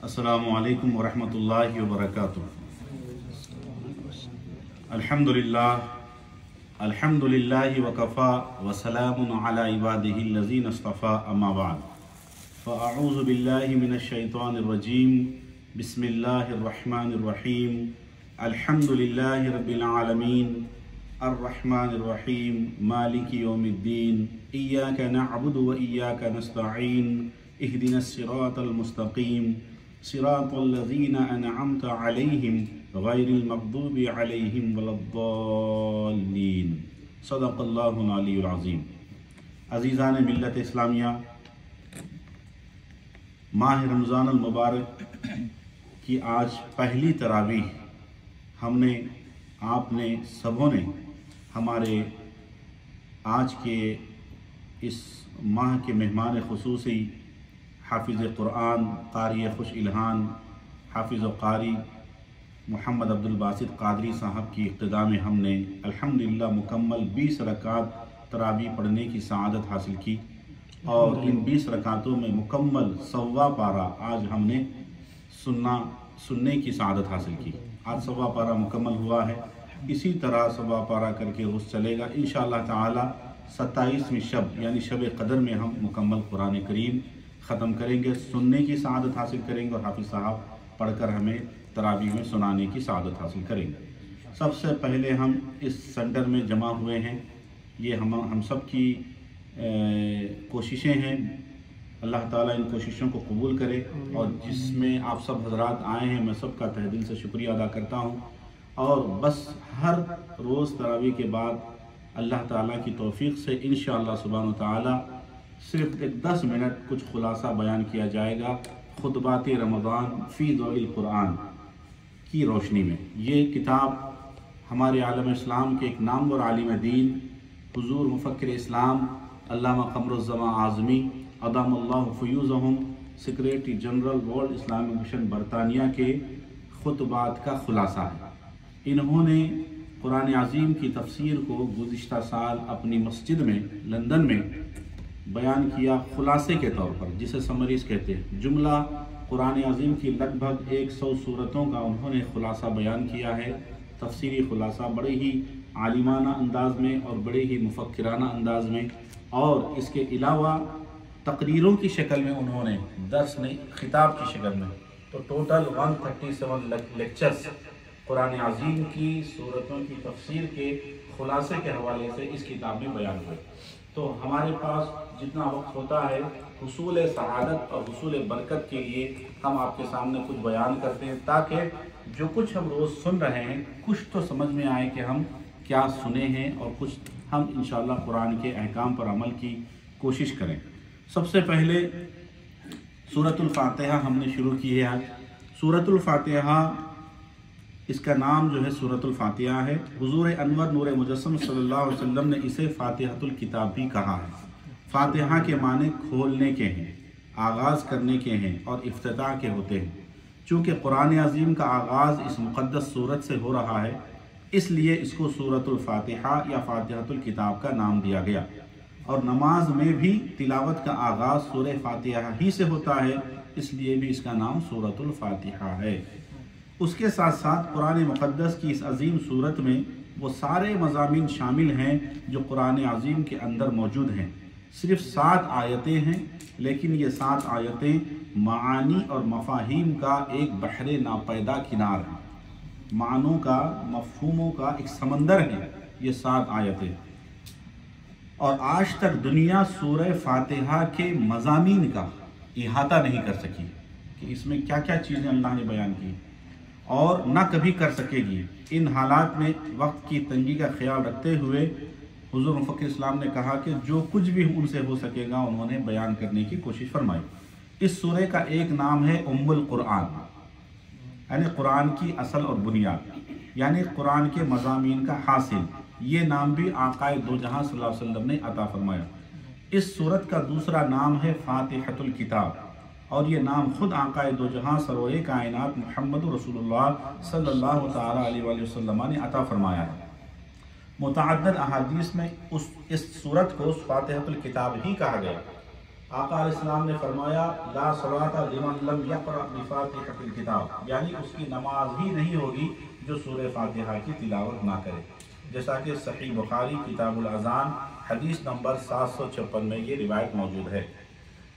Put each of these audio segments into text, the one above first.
अस्सलामु अलैकुम वरहमतुल्लाहि वबरकातुह। अल्हम्दुलिल्लाहि वकफ़ा वसलामुन अला इबादिहिल्लज़ीना इस्तफ़ा अम्मा बाद। फ़अऊज़ु बिल्लाहि मिनश्शैतानिर्रजीम। बिस्मिल्लाहिर्रहमानिर्रहीम। अल्हम्दुलिल्लाहि रब्बिल आलमीन अर्रहमानिर्रहीम मालिकि यौमिद्दीन। इय्याका नअबुदु व इय्याका नस्तईन। इहदिनस सिरातल मुस्तक़ीम सिरातल लज़ीना अनअमत अलैहिम गैरिल मग़दूबि अलैहिम वलद्दाल्लीन। सदक़ल्लाहुल अलीयुल अज़ीम। अज़ीज़ान मिल्लत इस्लामिया, माह रमज़ानुल मुबारक की आज पहली तरावीह हमने आपने सबों ने हमारे आज के इस माह के मेहमान खुसूसी हाफिज़ क़ुरआन क़ारी खुश इल्हान हाफिज़ व क़ारी मोहम्मद अब्दुल बासित क़ादरी साहब की इक़्तिदा में हमने अल्हम्दुलिल्लाह मुकम्मल 20 रकात तरावी पढ़ने की सआदत हासिल की और इन 20 रकातों में मुकम्मल सवा पारा आज हमने सुनने की सआदत हासिल की। आज सवा पारा मुकम्मल हुआ है। इसी तरह सवा पारा करके रोज़ चलेगा। इंशाअल्लाह ताला 27वीं शब यानी शब क़दर में हम मुकम्मल कुरान करीम ख़त्म करेंगे, सुनने की सआदत हासिल करेंगे और हाफिज़ साहब पढ़कर हमें तरावीह में सुनाने की सआदत हासिल करेंगे। सबसे पहले हम इस सेंटर में जमा हुए हैं, ये हम सब की कोशिशें हैं। अल्लाह ताला इन कोशिशों को कबूल करे और जिसमें आप सब हज़रात आए हैं मैं सबका तहे दिल से शुक्रिया अदा करता हूँ। और बस हर रोज़ तरावीह के बाद अल्लाह ताला की तौफ़ीक़ से इंशाअल्लाह सुब्हानहू तआला सिर्फ 10 मिनट कुछ खुलासा बयान किया जाएगा खुतबात रमज़ान फ़ी ज़ौइल क़ुरआन की रोशनी में। ये किताब हमारे आलम इस्लाम के एक नामवर आलिम दीन हुज़ूर मुफ़क्किर इस्लाम अल्लामा क़मरुज़्ज़मा आज़मी अदामल्लाहु फ़ुयूज़हुम secretary general world Islamic mission बरतानिया के खुतबात का खुलासा है। इन्होंने कुरान अज़ीम की तफ़सीर को गुज़िश्ता साल अपनी मस्जिद में लंदन में बयान किया खुलासे के तौर पर, जिसे समरीज़ कहते हैं। जुमला कुरान अज़ीम की लगभग 100 सूरतों का उन्होंने खुलासा बयान किया है। तफसीरी खुलासा बड़े ही आलिमाना अंदाज में और बड़े ही मुफक्किराना अंदाज में, और इसके अलावा तकरीरों की शक्ल में उन्होंने दर्स नहीं खिताब की शक्ल में तो टोटल 137 लेक्चर्स कुरान अज़ीम की सूरतों की तफसीर के खुलासे के हवाले से इस किताब में बयान हुए। तो हमारे पास जितना वक्त होता है हुसूल सआदत और हुसूल बरकत के लिए हम आपके सामने कुछ बयान करते हैं, ताकि जो कुछ हम रोज़ सुन रहे हैं कुछ तो समझ में आए कि हम क्या सुने हैं और कुछ हम इंशाअल्लाह कुरान के अहकाम पर अमल की कोशिश करें। सबसे पहले सूरतुल फातिहा हमने शुरू की है आज। सूरतुल फातिहा इसका नाम जो है सूरतुल फातिहा है। हुज़ूर अनवर नूर मुजस्सम सल्लल्लाहु अलैहि वसल्लम ने इसे फातिहतुल किताब भी कहा है। फातिहा के माने खोलने के हैं, आगाज़ करने के हैं और इफ्तिताह के होते हैं। चूँकि कुरान अज़ीम का आगाज़ इस मुक़द्दस सूरत से हो रहा है, इसलिए इसको सूरतुल फातिहा या फातिहतुल किताब का नाम दिया गया। और नमाज में भी तिलावत का आगाज़ सूरह फातिहा ही से होता है, इसलिए भी इसका नाम सूरतुल फातिहा है। उसके साथ साथ कुरान मुक़द्दस की इस अज़ीम सूरत में वो सारे मज़ामीन शामिल हैं जो कुरान अज़ीम के अंदर मौजूद हैं। सिर्फ 7 आयतें हैं, लेकिन ये 7 आयतें मानी और मफ़ाहीम का एक बहरे नापैदा किनार है। मानों का, मफ़हूमों का एक समंदर है ये 7 आयतें। और आज तक दुनिया सूरह फातिहा के मज़ामीन का इहाता नहीं कर सकी कि इसमें क्या क्या चीज़ें अल्लाह ने बयान की, और ना कभी कर सकेगी। इन हालात में वक्त की तंगी का ख्याल रखते हुए हुज़ूर मुफ़क्किर इस्लाम ने कहा कि जो कुछ भी उनसे हो सकेगा उन्होंने बयान करने की कोशिश फरमाई। इस सूरह का एक नाम है उम्मुल कुरान, यानी कुरान की असल और बुनियाद, यानी कुरान के मज़ामीन का हासिल। ये नाम भी आक़ाए दो जहां सल्लल्लाहु अलैहि वसल्लम ने अता फरमाया। इस सूरत का दूसरा नाम है फातिहतुल किताब, और ये नाम खुद आक़ाए दो जहां सरोए कायनात मुहम्मद रसूलुल्लाह सल्लल्लाहु तआला अलैहि वसल्लम ने अता फरमाया है। मुतअद्दिद अहादीस में इस सूरत को फातिहतुल किताब ही कहा गया। آقا علیہ السلام نے فرمایا لا صلاۃ لمن لم یقرأ بفاتحۃ الکتاب، یعنی اس کی نماز ہی نہیں ہوگی جو سورہ فاتحہ کی تلاوت نہ کرے، جیسا کہ صحیح بخاری کتاب الاذان حدیث نمبر 756 میں یہ روایت موجود ہے۔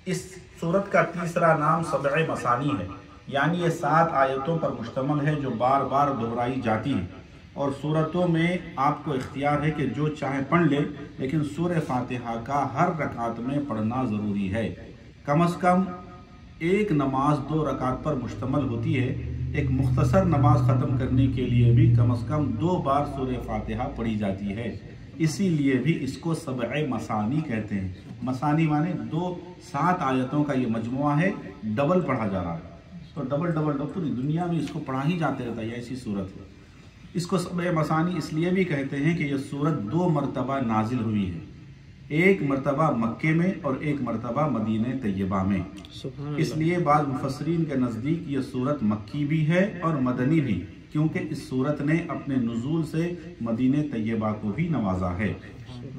اس سورت کا تیسرا نام سبع مثانی ہے، یعنی یہ 7 آیتوں پر مشتمل ہے جو بار بار دہرائی جاتی ہیں، اور سورتوں میں آپ کو اختیار ہے کہ جو چاہے پڑھ لے، لیکن سورہ فاتحہ کا ہر رکعت میں پڑھنا ضروری ہے۔ کم از کم ایک نماز 2 رکعت پر مشتمل ہوتی ہے، ایک مختصر نماز ختم کرنے کے لیے بھی کم از کم 2 بار سورہ فاتحہ پڑھی جاتی ہے، اسی لیے بھی اس کو سبع مثانی کہتے ہیں۔ مثانی مانے 7 آیتوں کا یہ مجموعہ ہے، ڈبل پڑھا جا رہا ہے، تو ڈبل پوری دنیا میں اس کو پڑھا ہی جاتے رہتا ہے، یہ ایسی صورت ہے۔ اس کو سبع مثانی اس لیے بھی کہتے ہیں کہ یہ سورت 2 مرتبہ نازل ہوئی ہے، ایک مرتبہ مکے میں اور ایک مرتبہ مدینہ طیبہ میں۔ اس لیے بعض مفسرین کے نزدیک یہ سورت مکی بھی ہے اور مدنی بھی، کیونکہ اس سورت نے اپنے نزول سے مدینہ طیبہ کو بھی نوازا ہے۔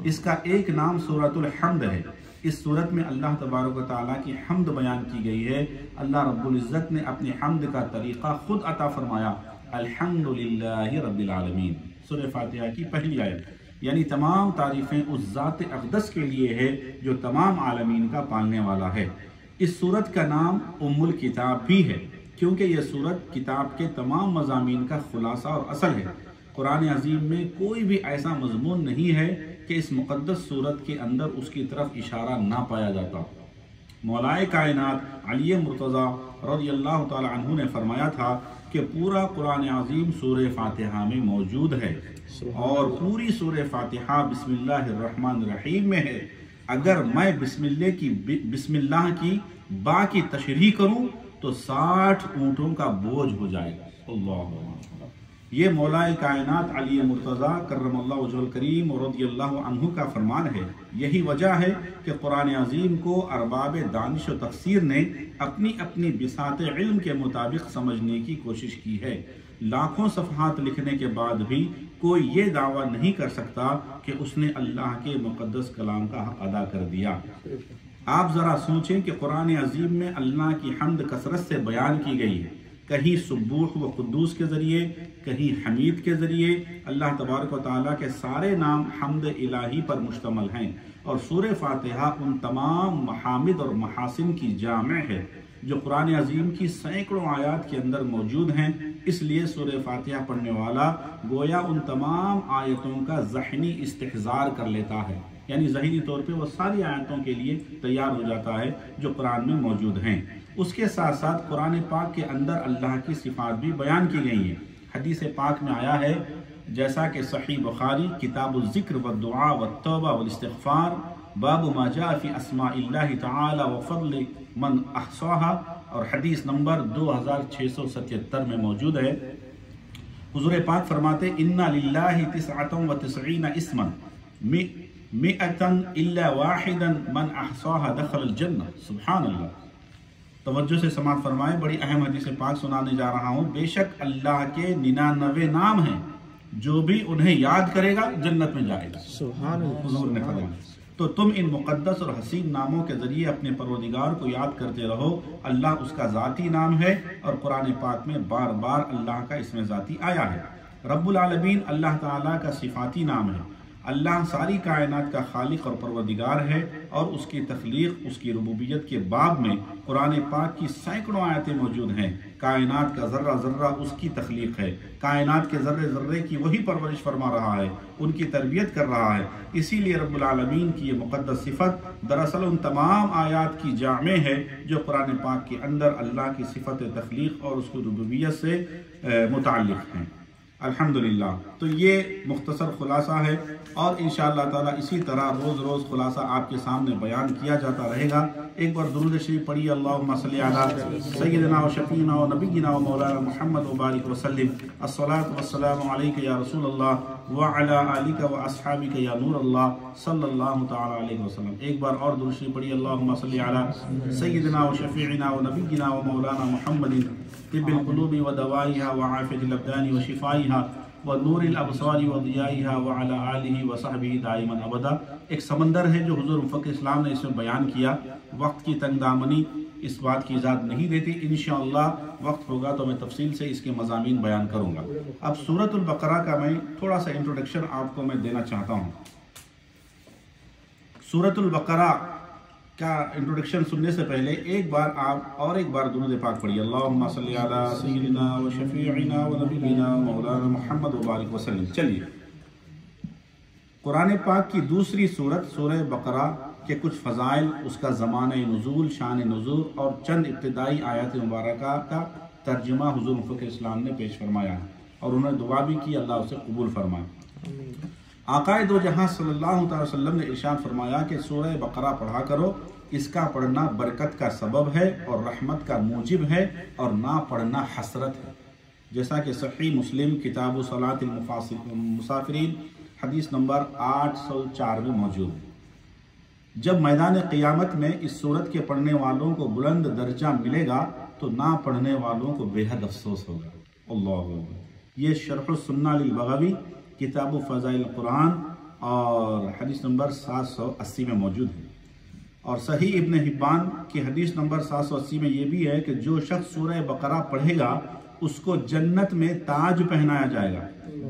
اس کا ایک نام سورۃ الحمد ہے۔ اس سورت میں اللہ تبارک و تعالیٰ کی حمد بیان کی گئی ہے۔ اللہ رب العزت نے اپنی حمد کا طریقہ خود عطا فرمایا، الحمدللہ رب العالمین، سورہ فاتحہ کی پہلی آیت، یعنی تمام تعریفیں اس ذات اقدس کے لیے ہے جو تمام عالمین کا پالنے والا ہے۔ اس سورت کا نام ام الکتاب بھی ہے، کیونکہ یہ سورت کتاب کے تمام مضامین کا خلاصہ اور اصل ہے۔ قرآن عظیم میں کوئی بھی ایسا مضمون نہیں ہے کہ اس مقدس سورت کے اندر اس کی طرف اشارہ نہ پایا جاتا۔ مولائے کائنات علی مرتضیٰ رضی اللہ تعالی عنہ نے فرمایا تھا کہ پورا قرآن عظیم سورہ فاتحہ میں موجود ہے، اور پوری سورہ فاتحہ بسم اللہ الرحمن الرحیم میں ہے۔ اگر میں بسم اللہ کی با کی تشریح کروں تو 60 اونٹوں کا بوجھ ہو جائے گا۔ اللہ، یہ مولائے کائنات علی مرتضیٰ کرم اللہ وجہ الکریم رضی اللہ عنہ کا فرمان ہے۔ یہی وجہ ہے کہ قرآن عظیم کو ارباب دانش و تفسیر نے اپنی اپنی بساط علم کے مطابق سمجھنے کی کوشش کی ہے۔ لاکھوں صفحات لکھنے کے بعد بھی کوئی یہ دعویٰ نہیں کر سکتا کہ اس نے اللہ کے مقدس کلام کا حق ادا کر دیا۔ آپ ذرا سوچیں کہ قرآن عظیم میں اللہ کی حمد کثرت سے بیان کی گئی ہے، کہیں سبوح و قدوس کے ذریعے، کہیں حمید کے ذریعے۔ اللہ تبارک و تعالیٰ کے سارے نام حمد الہی پر مشتمل ہیں، اور سورہ فاتحہ ان تمام محامد اور محاسن کی جامع ہے جو قرآن عظیم کی سینکڑوں آیات کے اندر موجود ہیں۔ اس لیے سورہ فاتحہ پڑھنے والا گویا ان تمام آیتوں کا ذہنی استحضار کر لیتا ہے، یعنی ذہنی طور پہ وہ ساری آیتوں کے لیے تیار ہو جاتا ہے جو قرآن میں موجود ہیں۔ اس کے ساتھ ساتھ قرآن پاک کے اندر اللہ کی صفات بھی بیان کی گئی ہیں۔ حدیث پاک میں آیا ہے، جیسا کہ صحیح بخاری کتاب الذکر والدعاء والتوبہ والاستغفار باب ما جاء فی اسماء اللہ تعالی وفضل من احصاها، اور حدیث نمبر 2677 میں موجود ہے۔ حضور پاک فرماتے ان للہ 99 اسما 100 الا واحدا من احصاها دخل الجنہ۔ سبحان اللہ، توجہ سے سماعت فرمائے، بڑی اہم حدیث پاک سنانے جا رہا ہوں۔ بے شک اللہ کے 99 نام ہیں، جو بھی انہیں یاد کرے گا جنت میں جائے گا۔ سبحان اللہ، حضور نے فرمایا۔ تو تم ان مقدس اور حسین ناموں کے ذریعے اپنے پروردگار کو یاد کرتے رہو۔ اللہ اس کا ذاتی نام ہے، اور قرآن پاک میں بار بار اللہ کا اسم ذاتی آیا ہے۔ رب العالمین اللہ تعالیٰ کا صفاتی نام ہے۔ اللہ ساری کائنات کا خالق اور پروردگار ہے، اور اس کی تخلیق، اس کی ربوبیت کے باب میں قرآن پاک کی سینکڑوں آیتیں موجود ہیں۔ کائنات کا ذرہ ذرہ اس کی تخلیق ہے، کائنات کے ذرے ذرے کی وہی پرورش فرما رہا ہے، ان کی تربیت کر رہا ہے۔ اسی لیے رب العالمین کی یہ مقدس صفت دراصل ان تمام آیات کی جامع ہے جو قرآن پاک کے اندر اللہ کی صفت تخلیق اور اس کی ربوبیت سے متعلق ہیں۔ الحمدللہ، تو یہ مختصر خلاصہ ہے، اور انشاءاللہ تعالیٰ اسی طرح روز روز خلاصہ آپ کے سامنے بیان کیا جاتا رہے گا۔ ایک بار درود شریف پڑھیے، اللہم صلی علی سیدنا و شفیعنا و نبینا و مولانا محمد و بارک وسلم۔ الصلاة والسلام علیک یا رسول اللہ وعلی آلک و اصحابک یا نور اللہ صلی اللہ تعالی علیہ وسلم۔ ایک بار اور درود شریف پڑھیے، اللہم صلی علی سیدنا و شفیعنا و نبینا و مولانا محمد طب القلوب و دوائها و عافیت الابدان و شفائها वनूरिल अबसारि व दियाइहा व अला आलिहि व सहबिहि दाइमन अबदा। एक समंदर है जो हुजूर मुफक्किर इस्लाम ने इसमें बयान किया। वक्त की तंगदामनी इस बात की इजाज़त नहीं देती। इंशाअल्लाह वक्त होगा तो मैं तफसील से इसके मज़ामीन बयान करूँगा। अब सूरतुल बकरा का मैं थोड़ा सा इंट्रोडक्शन आपको मैं देना चाहता हूँ। सूरतुल बकरा का इंट्रोडक्शन सुनने से पहले एक बार दुरूद पाक पढ़िए। अल्लाहुम्मा सल्ली अला सय्यिदिना व शफीइना व नबीना मौलाना मुहम्मद व बारिक वसल्लम। चलिए, कुरान पाक की दूसरी सूरत सूरह बकरा के कुछ फ़ज़ाइल, उसका ज़माने नुज़ूल, शान नुज़ूल और चंद इब्तिदाई आयत मुबारका का तर्जुमा हुज़ूर मुफ़क्किर इस्लाम ने पेश फरमाया और उन्होंने दुआ भी की, अल्लाह उसे कबूल फरमाए। आक़ाए दो जहां सल्लल्लाहु अलैहि वसल्लम ने इरशाद फरमाया कि सूरह बकरा पढ़ा करो, इसका पढ़ना बरकत का सबब है और रहमत का मूजिब है और ना पढ़ना हसरत है। जैसा कि सही मुस्लिम किताब सलातिल मुसाफिरीन हदीस नंबर 804 में मौजूद है। जब मैदान क़ियामत में इस सूरत के पढ़ने वालों को बुलंद दर्जा मिलेगा तो ना पढ़ने वालों को बेहद अफसोस होगा। अल्लाह। ये शरह सुन्ना लिल बग़वी किताब फ़ज़ाइल कुरान और हदीस नंबर 780 में मौजूद है। और सही इब्न हिब्बान की हदीस नंबर 780 में ये भी है कि जो शख्स सूरह बकरा पढ़ेगा उसको जन्नत में ताज पहनाया जाएगा।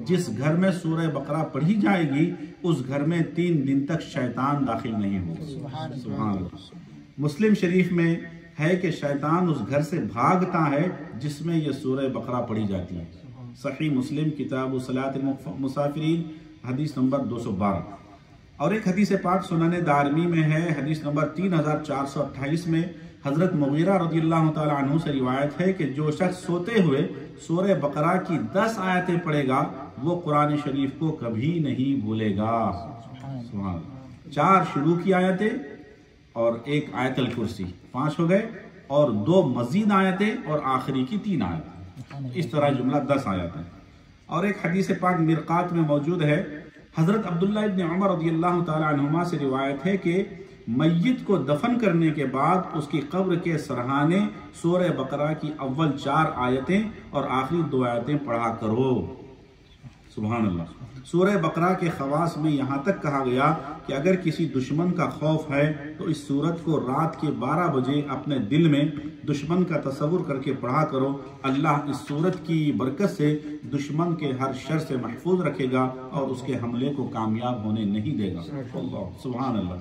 जिस घर में सूरह बकरा पढ़ी जाएगी उस घर में 3 दिन तक शैतान दाखिल नहीं होगा। सुभान अल्लाह। मुस्लिम शरीफ में है कि शैतान उस घर से भागता है जिसमें यह सूरह बकरा पढ़ी जाती है। सही मुस्लिम किताब सलातिल मुसाफिरीन हदीस नंबर 212। और एक हदीस पाक सुनने दारमी में है, हदीस नंबर 3428 में हज़रत मुगीरा रज़ियल्लाहु ताला अन्हु से रिवायत है कि जो शख्स सोते हुए सूरह बकरा की 10 आयतें पढ़ेगा वो कुरान शरीफ को कभी नहीं भूलेगा। सुभान। 4 शुरू की आयतें और 1 आयतल कुर्सी, 5 हो गए, और 2 मजीद आयतें और आखिरी की 3 आयतें, इस तरह जुमला 10 आयतें। और एक हदीस पाक मिरकात में मौजूद है, हजरत अब्दुल्ला इब्न उमर रज़ियल्लाहु ताला अन्हुमा से रिवायत है कि मैयत को दफन करने के बाद उसकी कब्र के सरहाने सूरह बकरा की अव्वल 4 आयतें और आखिरी 2 आयतें पढ़ा करो। सुभान अल्लाह। सूरह बकरा के खवास में यहाँ तक कहा गया कि अगर किसी दुश्मन का खौफ है तो इस सूरत को रात के 12 बजे अपने दिल में दुश्मन का तसव्वुर करके पढ़ा करो। अल्लाह इस सूरत की बरकत से दुश्मन के हर शर से महफूज रखेगा और उसके हमले को कामयाब होने नहीं देगा। सुभान अल्लाह।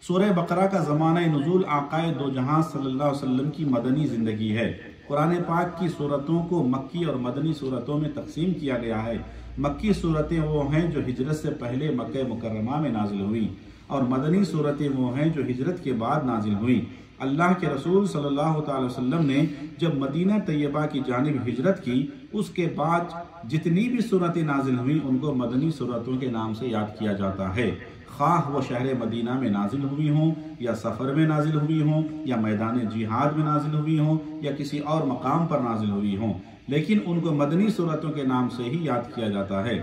सूरह बकरा का ज़माना नुज़ूल आक़ाए दो जहां सल्लल्लाहु अलैहि वसल्लम की मदनी ज़िंदगी है। कुरान पाक की सूरतों को मक्की और मदनी सूरतों में तकसीम किया गया है। मक्की सूरतें वो हैं जो हिजरत से पहले मक्का मुकर्रमा में नाजिल हुई और मदनी सूरतें वो हैं जो हिजरत के बाद नाजिल हुई। अल्लाह के रसूल सल्लल्लाहु अलैहि वसल्लम ने जब मदीना तैयबा की जानिब हिजरत की उसके बाद जितनी भी सूरतें नाजिल हुई उनको मदनी सूरतों के नाम से याद किया जाता है। खाह वो शहर मदीना में नाजिल हुई हों या सफ़र में नाजिल हुई हों या मैदान जिहाद में नाजिल हुई हों या किसी और मकाम पर नाजिल हुई हों, लेकिन उनको मदनी सूरतों के नाम से ही याद किया जाता है।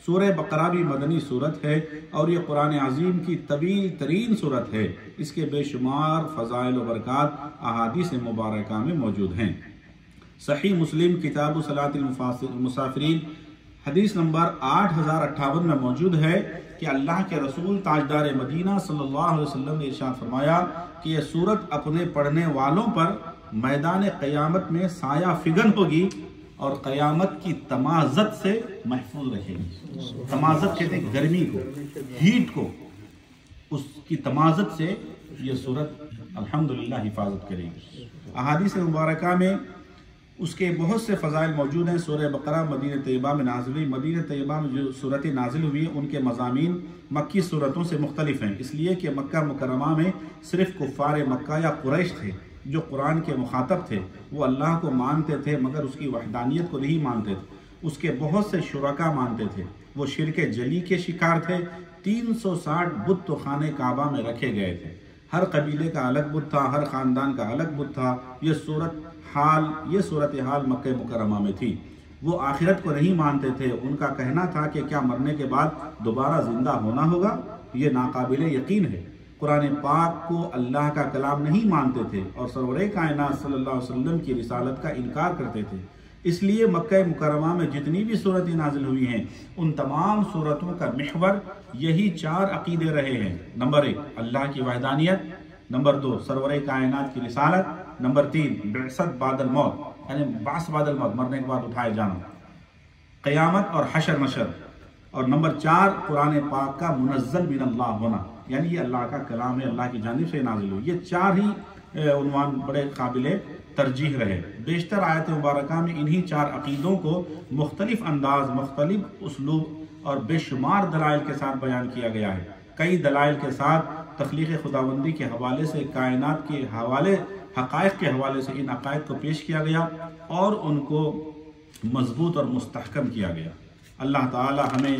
सूरह बकरा भी मदनी सूरत है और ये कुरान अज़ीम की तवील तरीन सूरत है। इसके बेशुमार फ़ज़ाइल व बरक़ात अहादीस मुबारका में मौजूद हैं। सही मुस्लिम किताब सलातिल मुसाफिरीन हदीस नंबर 8058 में मौजूद है कि अल्लाह के रसूल ताजदार मदीना सल्लल्लाहु अलैहि वसल्लम ने इरशाद फरमाया कि यह सूरत अपने पढ़ने वालों पर मैदान क़यामत में साया फिगन होगी और क़यामत की तमाज़त से महफूज रखेगी। तमाज़त कहते हैं गर्मी को, हीट को, उसकी तमाज़त से ये सूरत अल्हम्दुलिल्लाह हिफाजत करेगी। अहादीस मुबारका में उसके बहुत से फ़ज़ाइल मौजूद हैं। सूरह बकरा मदीना तैयबा में नाज़िल हुई। मदीना तैयबा में जो सूरतें नाज़िल हुई उनके मज़ामीन मक्की सूरतों से मुख्तलिफ हैं, इसलिए कि मक्का मुकर्रमा में सिर्फ़ कुफ़ार मक्का या कुरैश थे जो कुरान के मुखातब थे। वो अल्लाह को मानते थे मगर उसकी वहदानियत को नहीं मानते थे। उसके बहुत से शुरका मानते थे। वो शिरक जली के शिकार थे। 360 बुत तो खाने काबा में रखे गए थे। हर कबीले का अलग बुत था, हर ख़ानदान का अलग बुत था। ये सूरत हाल मक्का मुकर्रमा में थी। वो आखिरत को नहीं मानते थे। उनका कहना था कि क्या मरने के बाद दोबारा ज़िंदा होना होगा? ये नाकाबिले यकीन है। कुरान पाक को अल्लाह का कलाम नहीं मानते थे और सरवरे कायनात सल्लल्लाहु अलैहि वसल्लम की रिसालत का इनकार करते थे। اس لیے مکہ مکرمہ میں جتنی بھی صورتیں نازل ہوئی ہیں ان تمام صورتوں کا محور یہی 4 عقیدے رہے ہیں۔ نمبر 1 اللہ کی وحدانیت، نمبر 2 سرور کائنات کی رسالت، نمبر 3 بعثت بعد الموت یعنی بعث بعد الموت، مرنے کے بعد اٹھائے جانا، قیامت اور حشر نشر، اور نمبر 4 قرآن پاک کا منزل من اللہ ہونا، یعنی یہ اللہ کا کلام ہے، اللہ کی جانب سے نازل ہوئی۔ یہ 4 ہی عنوان بڑے قابل ترجیح رہے۔ بیشتر آیت مبارکہ میں انہی 4 عقیدوں کو مختلف انداز، مختلف اسلوب اور بے شمار دلائل کے ساتھ بیان کیا گیا ہے۔ کئی دلائل کے ساتھ تخلیق خداوندی کے حوالے سے، کائنات کے حوالے، حقائق کے حوالے سے ان عقائد کو پیش کیا گیا اور ان کو مضبوط اور مستحکم کیا گیا۔ اللہ تعالی ہمیں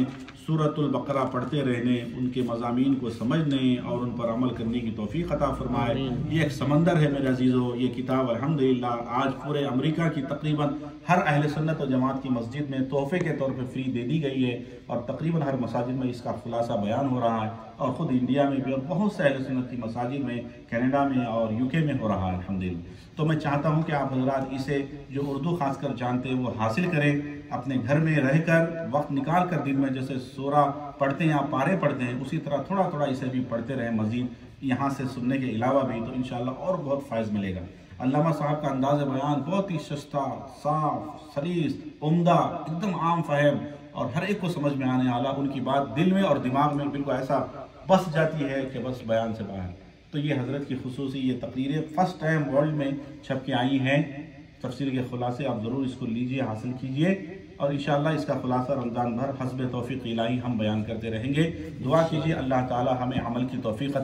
سورۃ البقرہ پڑھتے رہنے، ان کے مضامین کو سمجھنے اور ان پر عمل کرنے کی توفیق عطا فرمائے۔ یہ ایک سمندر ہے میرے عزیزو، یہ کتاب الحمدللہ آج پورے امریکہ کی تقریباً ہر اہل سنت و جماعت کی مسجد میں تحفے کے طور پہ فری دے دی گئی ہے، اور تقریباً ہر مساجد میں اس کا خلاصہ بیان ہو رہا ہے، اور خود انڈیا میں بھی اور بہت سے اہل سنت کی مساجد میں، کینیڈا میں اور UK میں ہو رہا ہے الحمدللہ۔ تو میں چاہتا ہوں کہ آپ حضرات اسے جو اردو خاص کر جانتے ہیں وہ حاصل کریں، اپنے گھر میں رہ کر وقت نکال کر دن میں جیسے سورہ پڑھتے ہیں یا پارے پڑھتے ہیں اسی طرح تھوڑا تھوڑا اسے بھی پڑھتے رہیں، مزید یہاں سے سننے کے علاوہ بھی، تو انشاءاللہ اور بہت فائز ملے گا۔ علامہ صاحب کا انداز بیان بہت ہی سستا، صاف، سلیس، عمدہ، ایک دم عام فہم اور ہر ایک کو سمجھ میں آنے والا، ان کی بات دل میں اور دماغ میں بالکل ایسا بس جاتی ہے کہ بس بیان سے باہر۔ تو یہ حضرت کی خصوصی یہ تقریریں فرسٹ ٹائم ورلڈ میں چھپ کے آئی ہیں۔ تفسیر کے خلاصے آپ ضرور اس کو لیجئے، حاصل کیجئے، اور انشاءاللہ اس کا خلاصہ رمضان بھر حسب توفیق الہی ہم بیان کرتے رہیں گے۔ دعا کیجئے اللہ تعالی ہمیں عمل کی توفیق عطا